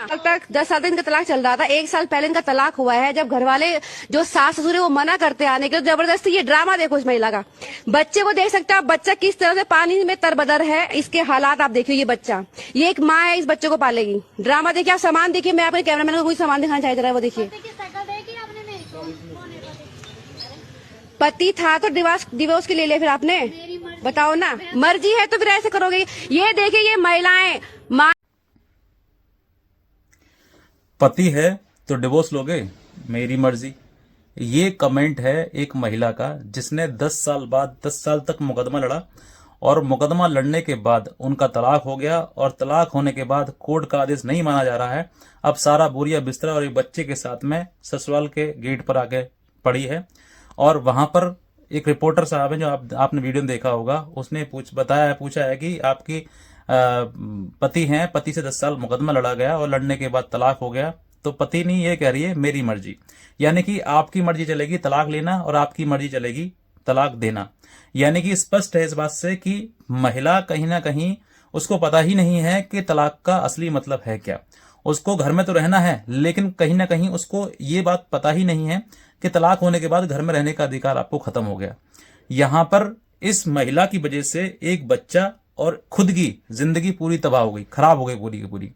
साल तक 10 साल तक इनका तलाक चल रहा था। 1 साल पहले इनका तलाक हुआ है। जब घर वाले जो सास ससुर है वो मना करते आने के, जबरदस्ती ये ड्रामा देखो इस महिला का। बच्चे को देख सकते हैं आप, बच्चा किस तरह से पानी में तरबदर है, इसके हालात आप देखिए। ये बच्चा, ये एक माँ है, इस बच्चे को पालेगी। ड्रामा देखिए आप, सामान देखिए। मैं अपने कैमरामैन को कोई सामान दिखाना चाहता है, वो देखिए। पति था तो डिवोर्स के ले लिया फिर आपने, बताओ ना। मर्जी है तो फिर ऐसे करोगे। ये देखिए ये महिलाएं, पति है तो डिवोर्स लोगे, मेरी मर्जी। ये कमेंट है एक महिला का जिसने 10 साल बाद 10 साल तक मुकदमा लड़ा और मुकदमा लड़ने के बाद उनका तलाक हो गया और तलाक होने के बाद कोर्ट का आदेश नहीं माना जा रहा है। अब सारा बोरिया बिस्तरा और एक बच्चे के साथ में ससुराल के गेट पर आके पड़ी है। और वहां पर एक रिपोर्टर साहब है जो आपने वीडियो में देखा होगा, उसने पूछा है कि आपकी पति हैं, पति से 10 साल मुकदमा लड़ा गया और लड़ने के बाद तलाक हो गया, तो पति नहीं ये कह रही है मेरी मर्जी। यानी कि आपकी मर्जी चलेगी तलाक लेना और आपकी मर्जी चलेगी तलाक देना। यानी कि स्पष्ट है इस बात से कि महिला कहीं ना कहीं उसको पता ही नहीं है कि तलाक का असली मतलब है क्या। उसको घर में तो रहना है, लेकिन कहीं ना कहीं उसको ये बात पता ही नहीं है कि तलाक होने के बाद घर में रहने का अधिकार आपको खत्म हो गया। यहां पर इस महिला की वजह से एक बच्चा और खुद की जिंदगी पूरी तबाह हो गई, खराब हो गई पूरी की पूरी।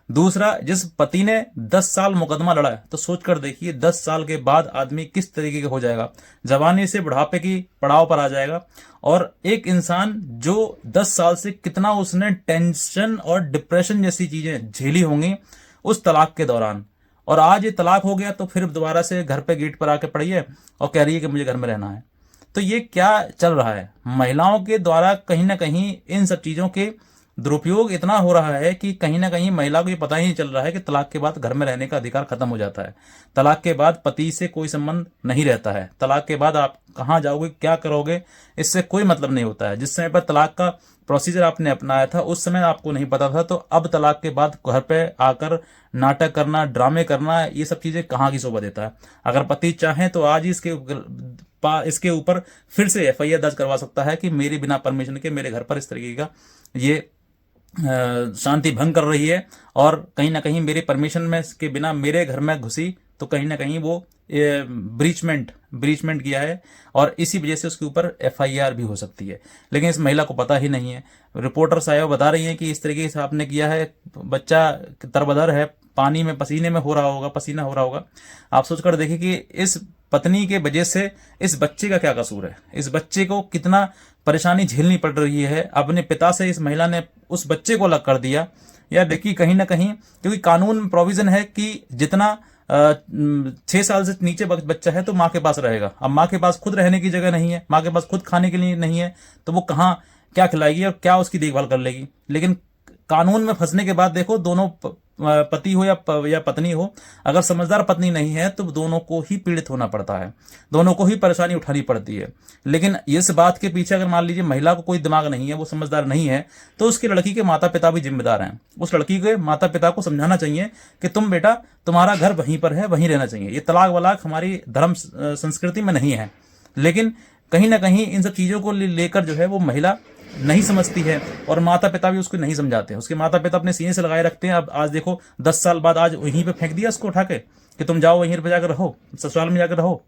दूसरा, जिस पति ने 10 साल मुकदमा लड़ा है, तो सोच कर देखिए 10 साल के बाद आदमी किस तरीके का हो जाएगा। जवानी से बुढ़ापे की पड़ाव पर आ जाएगा। और एक इंसान जो 10 साल से कितना उसने टेंशन और डिप्रेशन जैसी चीजें झेली होंगी उस तलाक के दौरान, और आज ये तलाक हो गया तो फिर दोबारा से घर पे गेट पर आके पड़ी है और कह रही है कि मुझे घर में रहना है। तो ये क्या चल रहा है? महिलाओं के द्वारा कहीं ना कहीं इन सब चीजों के दुरुपयोग इतना हो रहा है कि कहीं ना कहीं महिला को ये पता ही नहीं चल रहा है कि तलाक के बाद घर में रहने का अधिकार खत्म हो जाता है। तलाक के बाद पति से कोई संबंध नहीं रहता है। तलाक के बाद आप कहाँ जाओगे, क्या करोगे, इससे कोई मतलब नहीं होता है। जिस समय पर तलाक का प्रोसीजर आपने अपनाया था उस समय आपको नहीं पता था, तो अब तलाक के बाद घर पे आकर नाटक करना, ड्रामे करना, ये सब चीजें कहाँ की शोभा देता है। अगर पति चाहे तो आज ही इसके ऊपर फिर से FIR दर्ज करवा सकता है कि मेरे बिना परमिशन के मेरे घर पर इस तरीके का ये शांति भंग कर रही है और कहीं ना कहीं मेरे परमिशन में के बिना मेरे घर में घुसी, तो कहीं ना कहीं वो ब्रीचमेंट किया है और इसी वजह से उसके ऊपर FIR भी हो सकती है। लेकिन इस महिला को पता ही नहीं है। रिपोर्टर साहब बता रही हैं कि इस तरीके से आपने किया है, बच्चा तरबदर है, पानी में पसीने में हो रहा होगा, पसीना हो रहा होगा। आप सोचकर देखिए कि इस पत्नी के वजह से इस बच्चे का क्या कसूर है, इस बच्चे को कितना परेशानी झेलनी पड़ रही है। अपने पिता से इस महिला ने उस बच्चे को अलग कर दिया। या देखिए कहीं ना कहीं, क्योंकि कानून में प्रोविजन है कि जितना 6 साल से नीचे बच्चा है तो माँ के पास रहेगा। अब माँ के पास खुद रहने की जगह नहीं है, माँ के पास खुद खाने के लिए नहीं है, तो वो कहाँ क्या खिलाएगी और क्या उसकी देखभाल कर लेगी। लेकिन कानून में फंसने के बाद देखो, दोनों पति हो या पत्नी हो, अगर समझदार पत्नी नहीं है तो दोनों को ही पीड़ित होना पड़ता है, दोनों को ही परेशानी उठानी पड़ती है। लेकिन इस बात के पीछे अगर मान लीजिए महिला को कोई दिमाग नहीं है, वो समझदार नहीं है, तो उसकी लड़की के माता पिता भी जिम्मेदार हैं। उस लड़की के माता पिता को समझाना चाहिए कि तुम बेटा, तुम्हारा घर वहीं पर है, वहीं रहना चाहिए। ये तलाक वलाक हमारी धर्म संस्कृति में नहीं है। लेकिन कहीं ना कहीं इन सब चीजों को लेकर जो है वो महिला नहीं समझती है और माता पिता भी उसको नहीं समझाते हैं। उसके माता पिता अपने सीने से लगाए रखते हैं। अब आज देखो 10 साल बाद आज वहीं पे फेंक दिया उसको उठा के कि तुम जाओ वहीं पे जाकर रहो, ससुराल में जाकर रहो,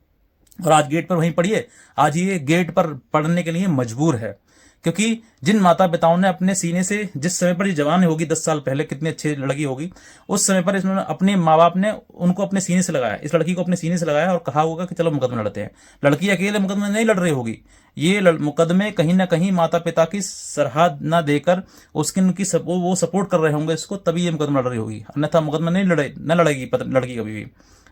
और आज गेट पर वहीं पढ़िए। आज ये गेट पर पढ़ने के लिए मजबूर है, क्योंकि जिन माता पिताओं ने अपने सीने से, जिस समय पर ये जवान होगी 10 साल पहले, कितनी अच्छी लड़की होगी, उस समय पर इसमें अपने माँ बाप ने उनको अपने सीने से लगाया, इस लड़की को अपने सीने से लगाया और कहा होगा कि चलो मुकदमा लड़ते हैं। लड़की अकेले मुकदमा नहीं लड़ रही होगी, ये मुकदमे कहीं ना कहीं माता पिता की सराह न देकर उनकी वो सपोर्ट कर रहे होंगे इसको, तभी ये मुकदमा लड़ रही होगी। अन्यथा मुकदमा नहीं लड़ेगी लड़की कभी भी।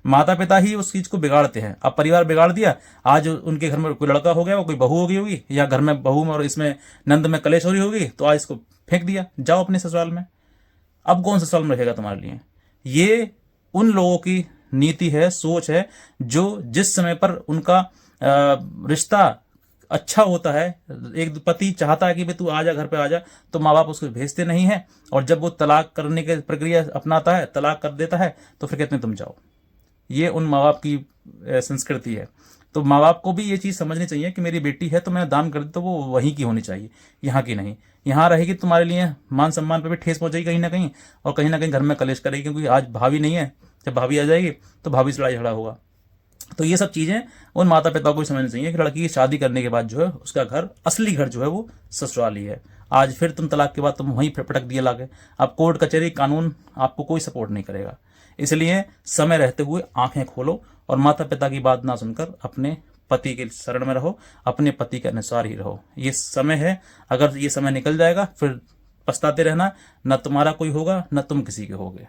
माता पिता ही उस चीज को बिगाड़ते हैं। अब परिवार बिगाड़ दिया, आज उनके घर में कोई लड़का हो गया, कोई बहू हो गई होगी, या घर में बहू में और इसमें नंद में कलेश हो रही होगी, तो आज इसको फेंक दिया, जाओ अपने ससुराल में। अब कौन ससुराल में रहेगा तुम्हारे लिए? ये उन लोगों की नीति है, सोच है, जो जिस समय पर उनका रिश्ता अच्छा होता है, एक पति चाहता है कि भाई तू आजा, घर पे आजा, तो माँ बाप उसको भेजते नहीं है। और जब वो तलाक करने की प्रक्रिया अपनाता है, तलाक कर देता है, तो फिर कहते हैं तुम जाओ। ये उन माँ बाप की संस्कृति है। तो माँ बाप को भी ये चीज़ समझनी चाहिए कि मेरी बेटी है तो मैंने दान कर दी तो वो वहीं की होनी चाहिए, यहाँ की नहीं। यहाँ रहेगी तुम्हारे लिए मान सम्मान पे भी ठेस पहुंचेगी कहीं ना कहीं, और कहीं ना कहीं घर में कलेश करेगी, क्योंकि आज भाभी नहीं है, जब भाभी आ जाएगी तो भाभी से लड़ाई झगड़ा होगा। तो ये सब चीज़ें उन माता पिता को भी समझनी चाहिए कि लड़की की शादी करने के बाद जो है उसका घर, असली घर जो है वो ससुराल ही है। आज फिर तुम तलाक के बाद तुम वहीं पटक दिए लाके, अब कोर्ट कचहरी कानून आपको कोई सपोर्ट नहीं करेगा। इसलिए समय रहते हुए आंखें खोलो और माता पिता की बात ना सुनकर अपने पति के शरण में रहो, अपने पति के अनुसार ही रहो। ये समय है, अगर ये समय निकल जाएगा फिर पछताते रहना, न तुम्हारा कोई होगा न तुम किसी के होगे।